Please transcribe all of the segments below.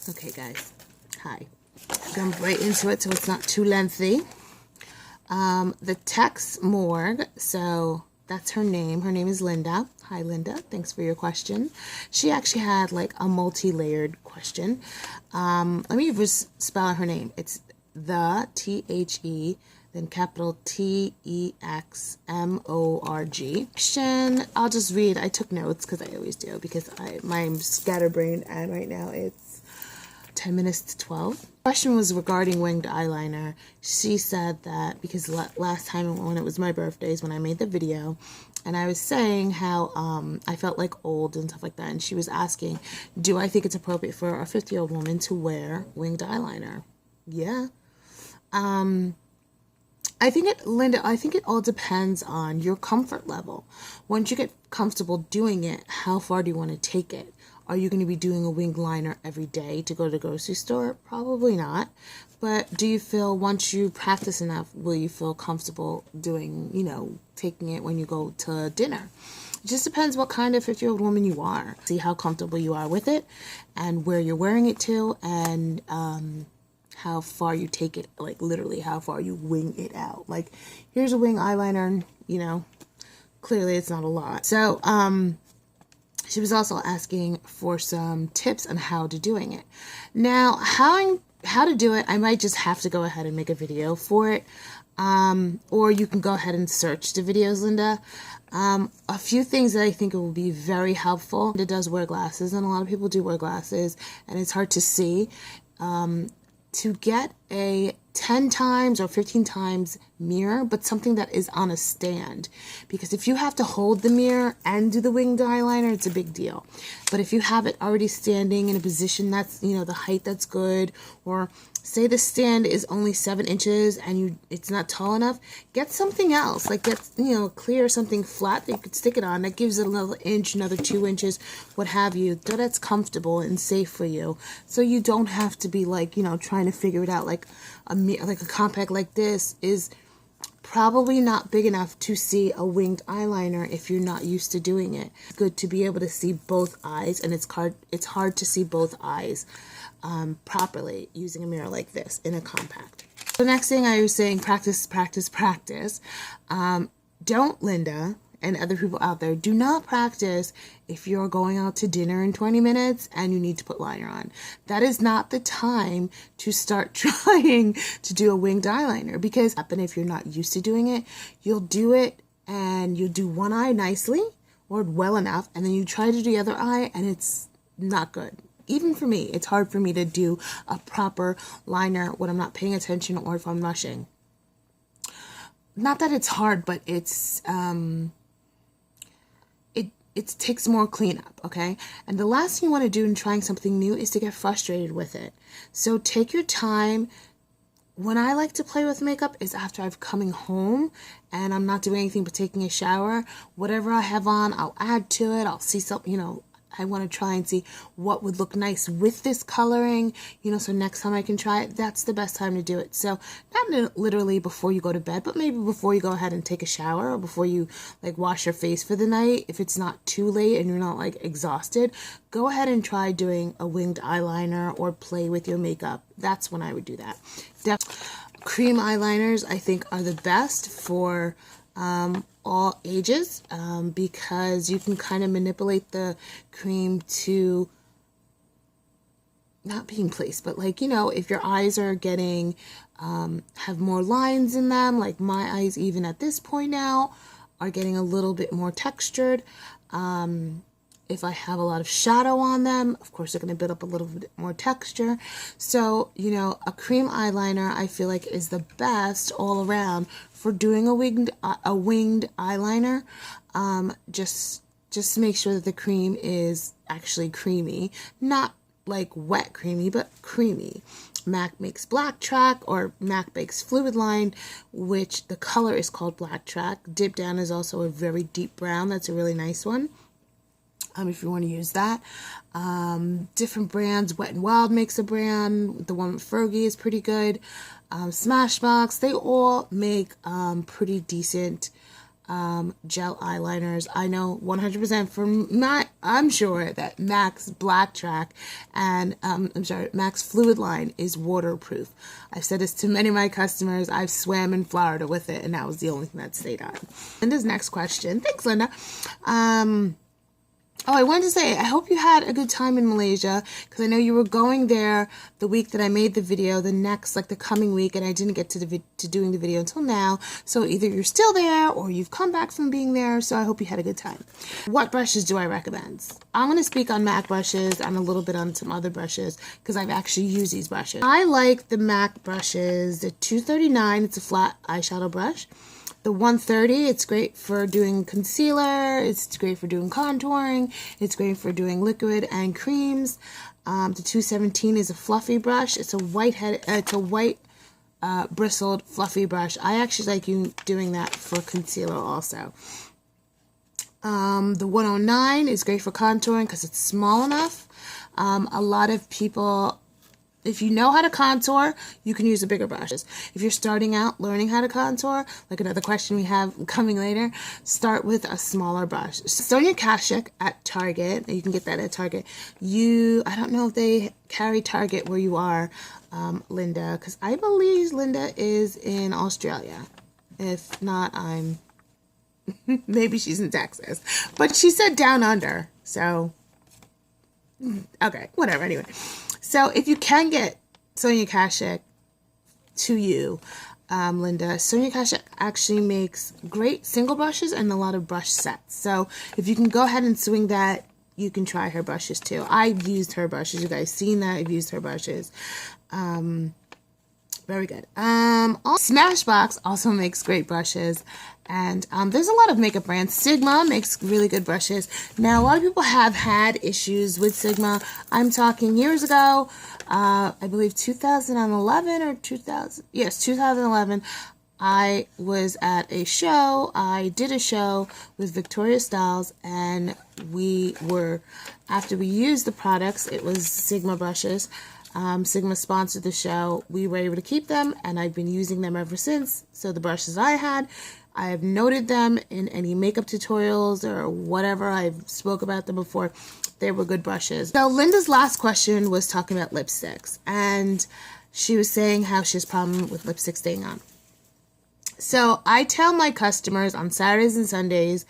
Okay, guys. Hi. Jump right into it so it's not too lengthy. The Tex Morg, so that's her name. Her name is Linda. Hi, Linda. Thanks for your question. She actually had like a multi-layered question. Let me just spell her name. It's the T-H-E, then capital T-E-X-M-O-R-G. Question, I'll just read. I took notes because I always do because I'm scatterbrained and right now it's 10 minutes to 12. The question was regarding winged eyeliner. She said that because last time when it was my birthdays when I made the video and I was saying how I felt like old and stuff like that, and she was asking, do I think it's appropriate for a 50-year-old woman to wear winged eyeliner? Yeah. Linda, I think it all depends on your comfort level. Once you get comfortable doing it, how far do you want to take it? Are you going to be doing a winged liner every day to go to the grocery store? Probably not. But do you feel once you practice enough, will you feel comfortable doing, taking it when you go to dinner? It just depends what kind of 50-year-old woman you are. See how comfortable you are with it and where you're wearing it to and how far you take it, like literally how far you wing it out. Like, here's a wing eyeliner, clearly it's not a lot. So, she was also asking for some tips on how to doing it. Now, how to do it, I might just have to go ahead and make a video for it. Or you can go ahead and search the videos, Linda. A few things that I think will be very helpful. Linda does wear glasses, and a lot of people do wear glasses, and it's hard to see. To get a 10 times or 15 times mirror, but something that is on a stand. Because if you have to hold the mirror and do the winged eyeliner, it's a big deal. But if you have it already standing in a position that's, the height that's good, or say the stand is only 7 inches and it's not tall enough, get something else. Like get, clear something flat that you could stick it on that gives it another inch, another 2 inches, what have you, that's comfortable and safe for you. So you don't have to be like, trying to figure it out. Like a compact like this is probably not big enough to see a winged eyeliner if you're not used to doing it. It's good to be able to see both eyes, and it's hard to see both eyes properly using a mirror like this in a compact. The next thing I was saying, practice, practice, practice. Don't, Linda, and other people out there, do not practice if you're going out to dinner in 20 minutes and you need to put liner on. That is not the time to start trying to do a winged eyeliner, because if you're not used to doing it, you'll do it and you'll do one eye nicely or well enough, and then you try to do the other eye and it's not good. Even for me, it's hard for me to do a proper liner when I'm not paying attention or if I'm rushing. Not that it's hard, but it's it takes more cleanup, okay? And the last thing you want to do in trying something new is to get frustrated with it. So take your time. When I like to play with makeup is after I'm coming home and I'm not doing anything but taking a shower. Whatever I have on, I'll add to it. I'll see something, I want to try and see what would look nice with this coloring, so next time I can try it, that's the best time to do it. So not literally before you go to bed, but maybe before you go ahead and take a shower, or before you wash your face for the night. If it's not too late and you're not exhausted, go ahead and try doing a winged eyeliner or play with your makeup. That's when I would do that. Cream eyeliners, I think, are the best for all ages, because you can kind of manipulate the cream to not being placed, but if your eyes are getting have more lines in them, like my eyes even at this point now are getting a little bit more textured. If I have a lot of shadow on them, of course they're going to build up a little bit more texture. So, a cream eyeliner I feel like is the best all around for doing a winged eyeliner. Just make sure that the cream is actually creamy, not like wet creamy, but creamy. MAC makes Black Track, or MAC makes Fluid Line, which the color is called Black Track. Dip Down is also a very deep brown. That's a really nice one. If you want to use that. Different brands. Wet n Wild makes a brand. The one with Fergie is pretty good. Smashbox, they all make pretty decent gel eyeliners. I know 100% I'm sure that MAC's Black Track and MAC's Fluid Line is waterproof. I've said this to many of my customers. I've swam in Florida with it, and that was the only thing that stayed on. Linda's next question. Thanks, Linda. I wanted to say, I hope you had a good time in Malaysia, because I know you were going there the week that I made the video, the coming week, and I didn't get to doing the video until now. So either you're still there or you've come back from being there. So I hope you had a good time. What brushes do I recommend? I'm going to speak on MAC brushes and a little bit on some other brushes, because I've actually used these brushes. I like the MAC brushes. The 239, it's a flat eyeshadow brush. The 130, it's great for doing concealer, it's great for doing contouring, it's great for doing liquid and creams. The 217 is a fluffy brush. It's a white bristled fluffy brush. I actually like doing that for concealer also. The 109 is great for contouring because it's small enough. A lot of people, if you know how to contour, you can use the bigger brushes. If you're starting out learning how to contour, like another question we have coming later, start with a smaller brush. Sonia Kashuk at Target, you can get that at Target. I don't know if they carry Target where you are, Linda, because I believe Linda is in Australia. If not, maybe she's in Texas. But she said down under, so, okay, whatever, anyway. So if you can get Sonia Kashuk to you, Linda, Sonia Kashuk actually makes great single brushes and a lot of brush sets. So if you can go ahead and swing that, you can try her brushes too. I've used her brushes. You guys seen that? I've used her brushes. Very good. Smashbox also makes great brushes. And there's a lot of makeup brands. Sigma makes really good brushes. Now, a lot of people have had issues with Sigma. I'm talking years ago, I believe 2011 or 2011. I was at a show. I did a show with Victoria Styles, and after we used the products, it was Sigma brushes. Sigma sponsored the show. We were able to keep them, and I've been using them ever since. So the brushes I had, I have noted them in any makeup tutorials or whatever. I've spoke about them before. They were good brushes. So Linda's last question was talking about lipsticks, and she was saying how she has a problem with lipstick staying on. So I tell my customers on Saturdays and Sundays,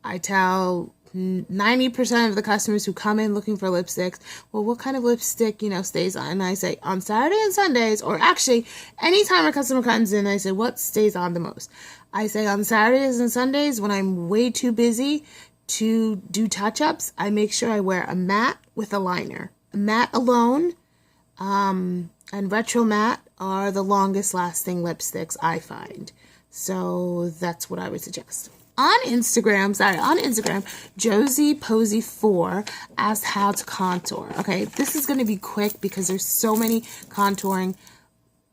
I tell 90% of the customers who come in looking for lipsticks, well, what kind of lipstick, stays on? And I say, on Saturday and Sundays, or actually, anytime a customer comes in, I say, what stays on the most? I say on Saturdays and Sundays, when I'm way too busy to do touch-ups, I make sure I wear a matte with a liner. A matte alone, and retro matte are the longest lasting lipsticks I find. So that's what I would suggest. On Instagram, Josie Posey 4 asked how to contour. Okay, this is going to be quick because there's so many contouring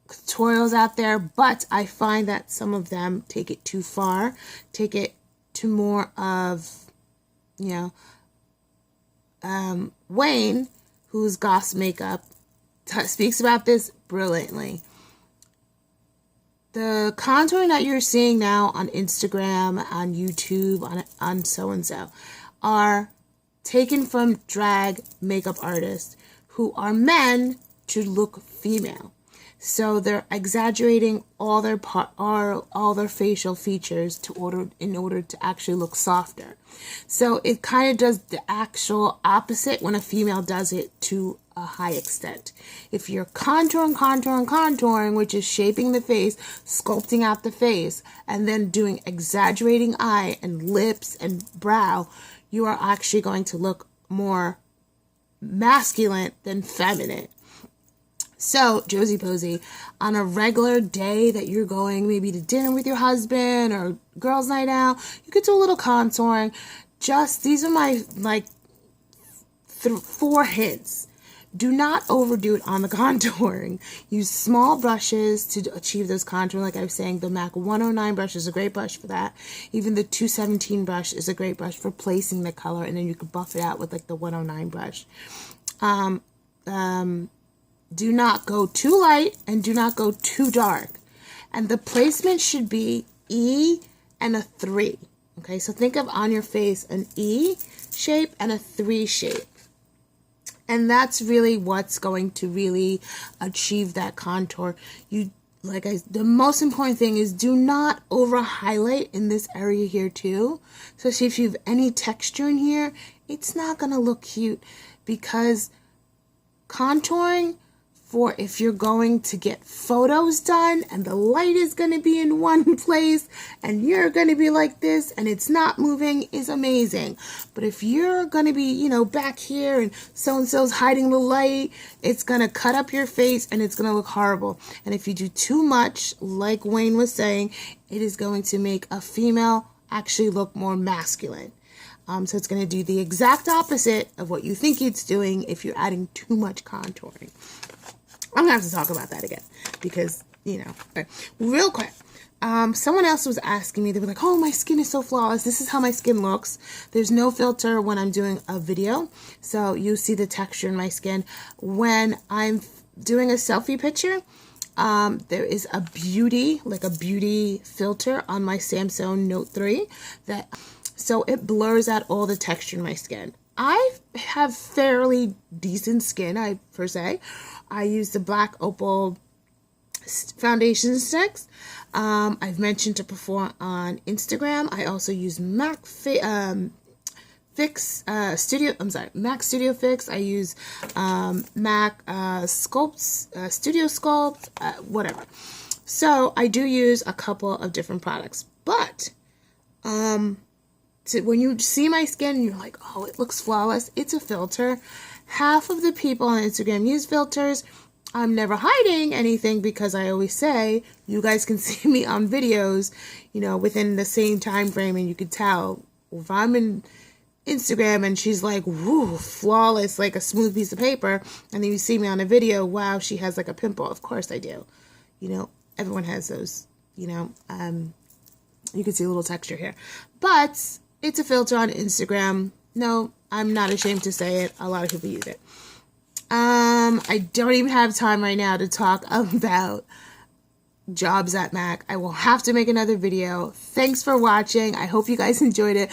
tutorials out there, but I find that some of them take it too far, take it to more of, Wayne, who's Goss Makeup, speaks about this brilliantly. The contouring that you're seeing now on Instagram, on YouTube, on so-and-so, are taken from drag makeup artists who are men to look female. So they're exaggerating all their facial features in order to actually look softer. So it kind of does the actual opposite when a female does it to a high extent. If you're contouring, which is shaping the face, sculpting out the face, and then doing exaggerating eye and lips and brow, you are actually going to look more masculine than feminine. So, Josie Posey, on a regular day that you're going maybe to dinner with your husband or girls' night out, you could do a little contouring. These are my 4 hints. Do not overdo it on the contouring. Use small brushes to achieve those contouring. Like I was saying, the MAC 109 brush is a great brush for that. Even the 217 brush is a great brush for placing the color, and then you can buff it out with the 109 brush. Do not go too light and do not go too dark. And the placement should be E and a 3. Okay, so think of on your face an E shape and a 3 shape. And that's really what's going to really achieve that contour. The most important thing is do not over highlight in this area here too. Especially if you have any texture in here, it's not going to look cute, because contouring for if you're going to get photos done and the light is going to be in one place and you're going to be like this and it's not moving is amazing. But if you're going to be, back here and so-and-so's hiding the light, it's going to cut up your face and it's going to look horrible. And if you do too much, like Wayne was saying, it is going to make a female actually look more masculine. So it's going to do the exact opposite of what you think it's doing if you're adding too much contouring. I'm going to have to talk about that again because, okay. Real quick. Someone else was asking me, they were like, oh, my skin is so flawless. This is how my skin looks. There's no filter when I'm doing a video. So you see the texture in my skin. When I'm doing a selfie picture, there is a beauty filter on my Samsung Note 3 so it blurs out all the texture in my skin. I have fairly decent skin, per se. I use the Black Opal foundation sticks. I've mentioned it before on Instagram. I also use Mac Studio Fix. I use Mac Studio Sculpt, whatever. So I do use a couple of different products, but when you see my skin and you're like, oh, it looks flawless, it's a filter. Half of the people on Instagram use filters. I'm never hiding anything because I always say you guys can see me on videos, within the same time frame, and you can tell if I'm in Instagram and she's like, woo, flawless, like a smooth piece of paper, and then you see me on a video, wow, she has like a pimple. Of course I do. Everyone has those, you can see a little texture here, but it's a filter on Instagram. No, I'm not ashamed to say it. A lot of people use it. I don't even have time right now to talk about jobs at MAC. I will have to make another video. Thanks for watching. I hope you guys enjoyed it.